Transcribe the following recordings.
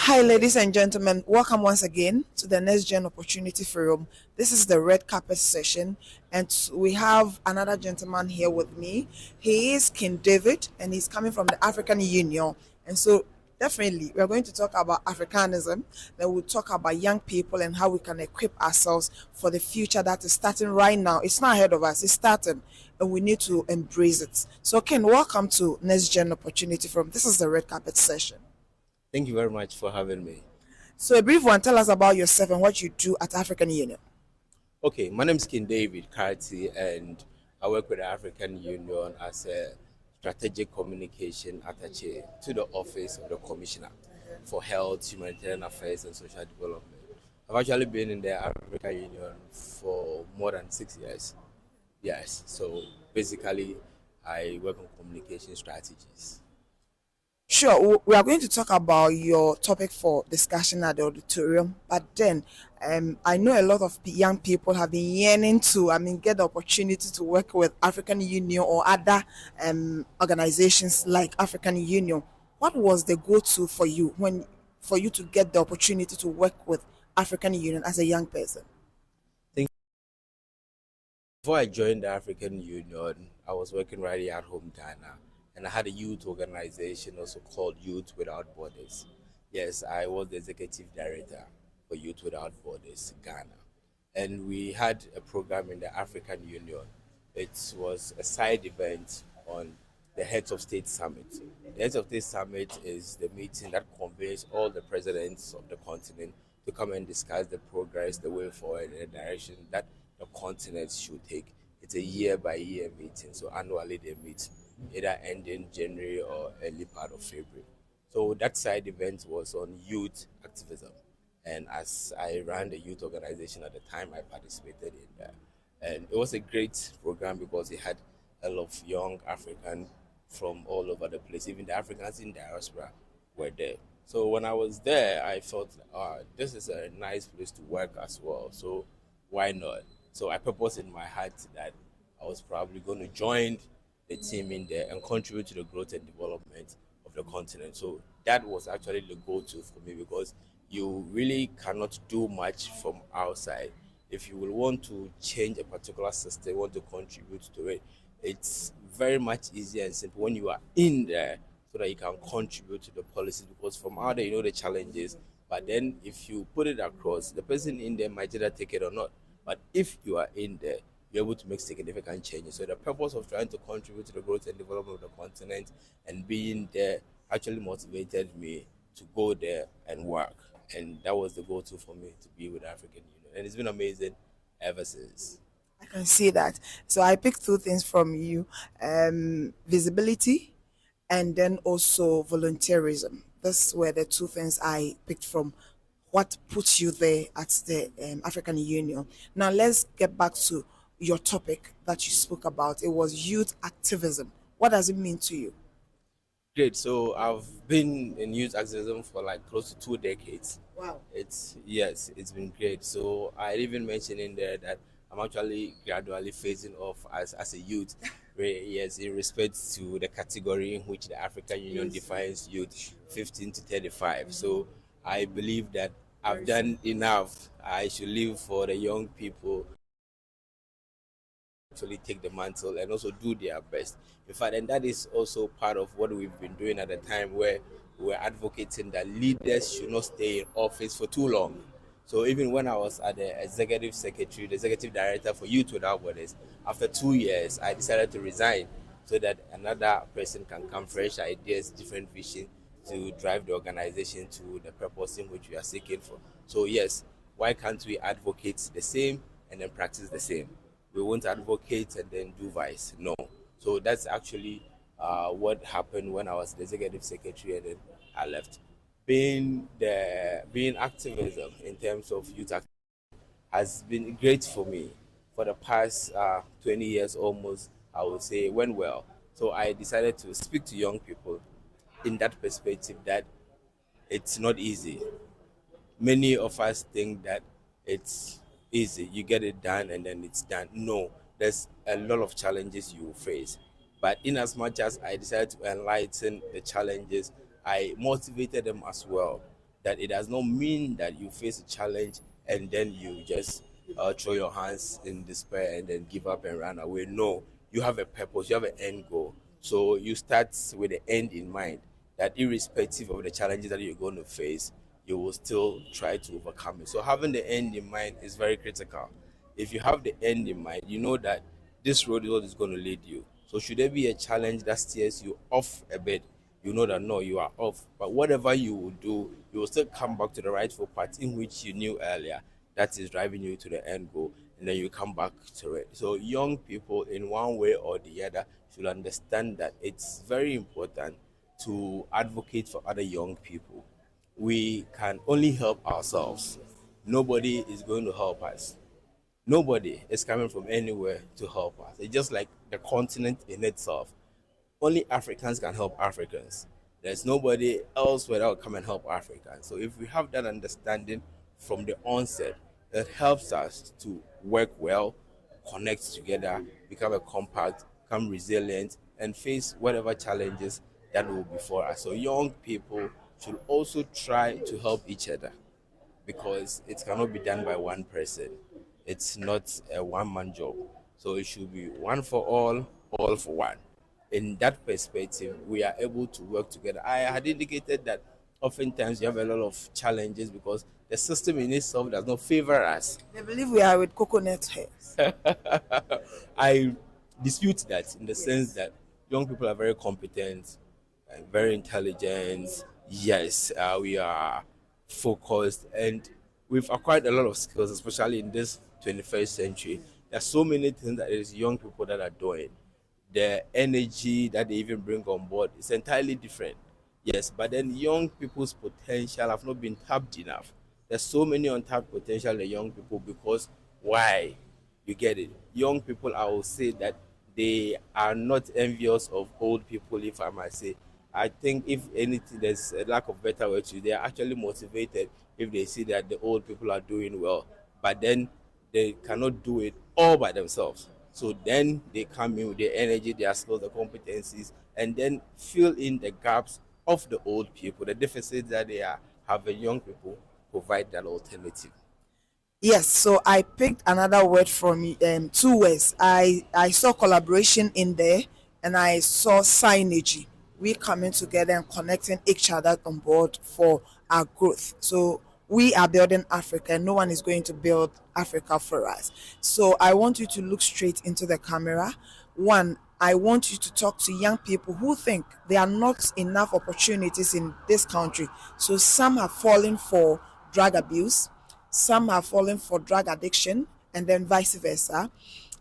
Hi, ladies and gentlemen. Welcome once again to the Next Gen Opportunity Forum. This is the red carpet session, and we have another gentleman here with me. He is King David, and he's coming from the African Union. And so, definitely, we're going to talk about Africanism. Then we'll talk about young people and how we can equip ourselves for the future that is starting right now. It's not ahead of us; it's starting, and we need to embrace it. So, Ken, welcome to Next Gen Opportunity Forum. This is the red carpet session. Thank you very much for having me. So a brief one, tell us about yourself and what you do at African Union. Okay, my name is King David Karti, and I work with the African Union as a strategic communication attaché to the Office of the Commissioner for Health, Humanitarian Affairs, and Social Development. I've actually been in the African Union for more than 6 years. Yes, so basically, I work on communication strategies. Sure, we are going to talk about your topic for discussion at the auditorium, but then I know a lot of young people have been yearning to, get the opportunity to work with African Union or other organizations like African Union. What was the go-to for you for you to get the opportunity to work with African Union as a young person? Before I joined the African Union, I was working right here at home, Ghana, and I had a youth organization also called Youth Without Borders. Yes, I was the executive director for Youth Without Borders, Ghana. And we had a program in the African Union. It was a side event on the Heads of State Summit. The Heads of State Summit is the meeting that convenes all the presidents of the continent to come and discuss the progress, the way forward, and the direction that the continent should take. It's a year by year meeting, so annually they meet, either ending January or early part of February. So that side event was on youth activism. And as I ran the youth organization at the time, I participated in that. And it was a great program because it had a lot of young Africans from all over the place. Even the Africans in diaspora were there. So when I was there, I thought, this is a nice place to work as well. So why not? So I purposed in my heart that I was probably going to join the team in there and contribute to the growth and development of the continent. So that was actually the go-to for me because you really cannot do much from outside. If you will want to change a particular system, want to contribute to it, it's very much easier and simple when you are in there so that you can contribute to the policies because from out there you know the challenges. But then if you put it across, the person in there might either take it or not. But if you are in there, you're able to make significant changes. So the purpose of trying to contribute to the growth and development of the continent and being there actually motivated me to go there and work. And that was the go-to for me to be with the African Union. And it's been amazing ever since. I can see that. So I picked two things from you: visibility, and then also volunteerism. Those were the two things I picked from what puts you there at the African Union. Now let's get back to your topic that you spoke about. It was youth activism. What does it mean to you? Great. So I've been in youth activism for like close to 2 decades. Wow. Yes, it's been great. So I even mentioned in there that I'm actually gradually phasing off as a youth. Yes, in respect to the category in which the African Union defines youth, 15 to 35. So I believe that I've done enough. I should leave for the young people actually take the mantle and also do their best. In fact, and that is also part of what we've been doing at the time where we're advocating that leaders should not stay in office for too long. So even when I was at the executive secretary, the executive director for Youth Without Borders, after 2 years, I decided to resign so that another person can come, fresh ideas, different vision to drive the organization to the purpose in which we are seeking for. So yes, why can't we advocate the same and then practice the same? We won't advocate and then do vice. No. So that's actually what happened when I was the executive secretary and then I left. Being activism in terms of youth activism has been great for me for the past 20 years almost. I would say went well. So I decided to speak to young people in that perspective that it's not easy. Many of us think that it's easy. You get it done and then it's done. No, there's a lot of challenges you face. But in as much as I decided to enlighten the challenges, I motivated them as well That it does not mean that you face a challenge and then you just throw your hands in despair and then give up and run away. No, you have a purpose, you have an end goal. So you start with the end in mind, that irrespective of the challenges that you're going to face, you will still try to overcome it. So having the end in mind is very critical. If you have the end in mind, you know that this road is what is going to lead you. So should there be a challenge that steers you off a bit, you know that no, you are off. But whatever you will do, you will still come back to the rightful path in which you knew earlier that is driving you to the end goal, and then you come back to it. So young people, in one way or the other, should understand that it's very important to advocate for other young people. We can only help ourselves. Nobody is going to help us. Nobody is coming from anywhere to help us. It's just like the continent in itself. Only Africans can help Africans. There's nobody else that will come and help Africans. So if we have that understanding from the onset, it helps us to work well, connect together, become a compact, become resilient, and face whatever challenges that will be before us. So young people should also try to help each other, because it cannot be done by one person. It's not a one-man job. So it should be one for all for one. In that perspective, we are able to work together. I had indicated that oftentimes you have a lot of challenges because the system in itself does not favor us. They believe we are with coconut hairs. I dispute that, in the sense that young people are very competent, very intelligent. Yes, we are focused, and we've acquired a lot of skills, especially in this 21st century. There's so many things that is young people that are doing. The energy that they even bring on board is entirely different. Yes, but then young people's potential have not been tapped enough. There's so many untapped potential in young people, because why? You get it. Young people, I will say that they are not envious of old people, if I might say. I think if anything, there's a lack of better words. They are actually motivated if they see that the old people are doing well, but then they cannot do it all by themselves. So then they come in with their energy, their skills, their competencies, and then fill in the gaps of the old people, the deficits that they are having. Young people provide that alternative. Yes, so I picked another word from two words. I saw collaboration in there, and I saw synergy. We coming together and connecting each other on board for our growth. So we are building Africa, and no one is going to build Africa for us. So I want you to look straight into the camera. One, I want you to talk to young people who think there are not enough opportunities in this country. So some have fallen for drug abuse, some have fallen for drug addiction, and then vice versa.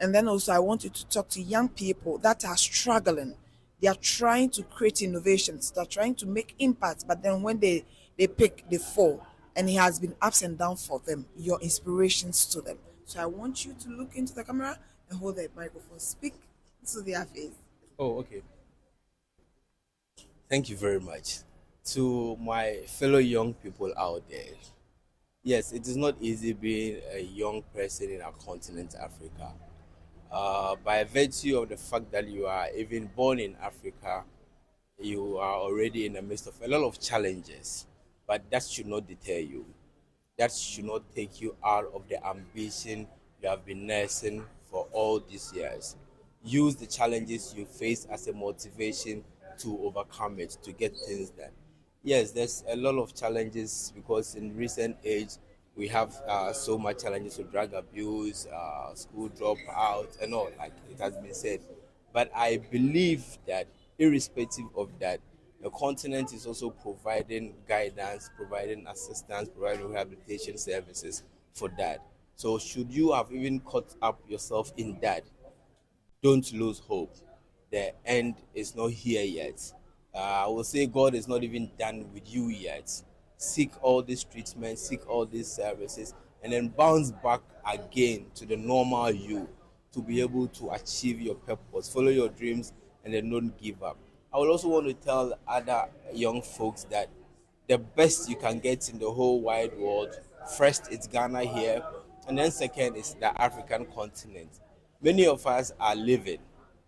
And then also, I want you to talk to young people that are struggling. They are trying to create innovations, they're trying to make impact, but then when they pick, they fall. And it has been ups and downs for them, your inspirations to them. So I want you to look into the camera and hold the microphone, speak to their face. Oh, okay. Thank you very much. To my fellow young people out there, yes, it is not easy being a young person in our continent, Africa. By virtue of the fact that you are even born in Africa, you are already in the midst of a lot of challenges, but that should not deter you. That should not take you out of the ambition you have been nursing for all these years. Use the challenges you face as a motivation to overcome it, to get things done. Yes, there's a lot of challenges, because in recent age we have so much challenges with drug abuse, school dropout, and all, like it has been said. But I believe that irrespective of that, the continent is also providing guidance, providing assistance, providing rehabilitation services for that. So should you have even caught up yourself in that, don't lose hope. The end is not here yet. I will say God is not even done with you yet. Seek all these treatments, seek all these services, and then bounce back again to the normal you, to be able to achieve your purpose, follow your dreams, and then don't give up. I would also want to tell other young folks that the best you can get in the whole wide world, first it's Ghana here, and then second is the African continent. Many of us are living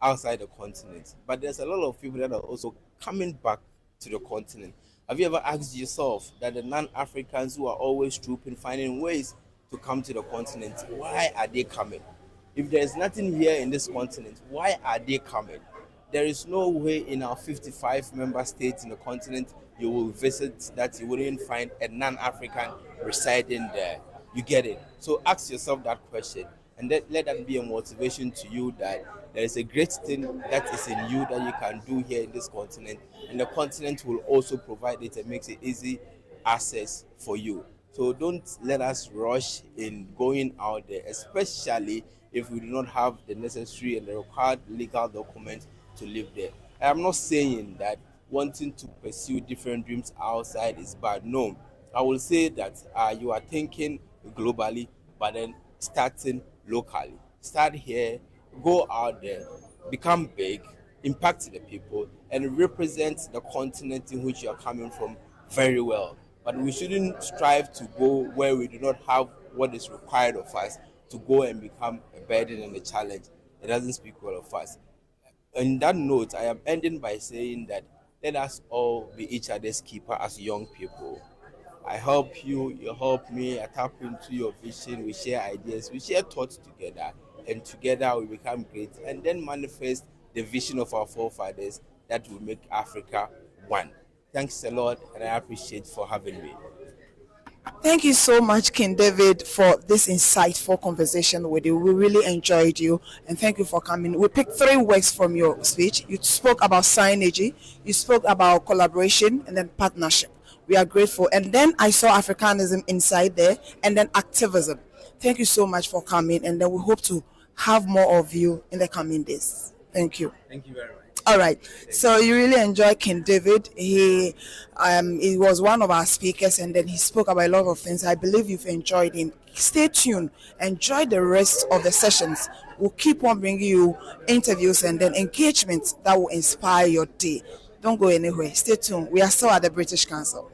outside the continent, but there's a lot of people that are also coming back to the continent. Have you ever asked yourself that the non-Africans who are always trooping, finding ways to come to the continent, why are they coming? If there is nothing here in this continent, why are they coming? There is no way in our 55 member states in the continent you will visit that you wouldn't find a non-African residing there. You get it? So ask yourself that question, and let that be a motivation to you that there is a great thing that is in you that you can do here in this continent, and the continent will also provide it and makes it easy access for you. So don't let us rush in going out there, especially if we do not have the necessary and the required legal documents to live there. I am not saying that wanting to pursue different dreams outside is bad. No, I will say that you are thinking globally, but then starting locally. Start here, go out there, become big, impact the people, and represent the continent in which you are coming from very well. But we shouldn't strive to go where we do not have what is required of us to go and become a burden and a challenge. It doesn't speak well of us. On that note, I am ending by saying that let us all be each other's keeper as young people. I help you, you help me, I tap into your vision, we share ideas, we share thoughts together, and together we become great and then manifest the vision of our forefathers that will make Africa one. Thanks a lot, and I appreciate for having me. Thank you so much, King David, for this insightful conversation with you. We really enjoyed you, and thank you for coming. We picked three words from your speech. You spoke about synergy, you spoke about collaboration, and then partnership. We are grateful. And then I saw Africanism inside there, and then activism. Thank you so much for coming, and then we hope to have more of you in the coming days. Thank you. Thank you very much. All right. So you really enjoy King David. He was one of our speakers, and then he spoke about a lot of things. I believe you've enjoyed him. Stay tuned. Enjoy the rest of the sessions. We'll keep on bringing you interviews and then engagements that will inspire your day. Don't go anywhere. Stay tuned. We are still at the British Council.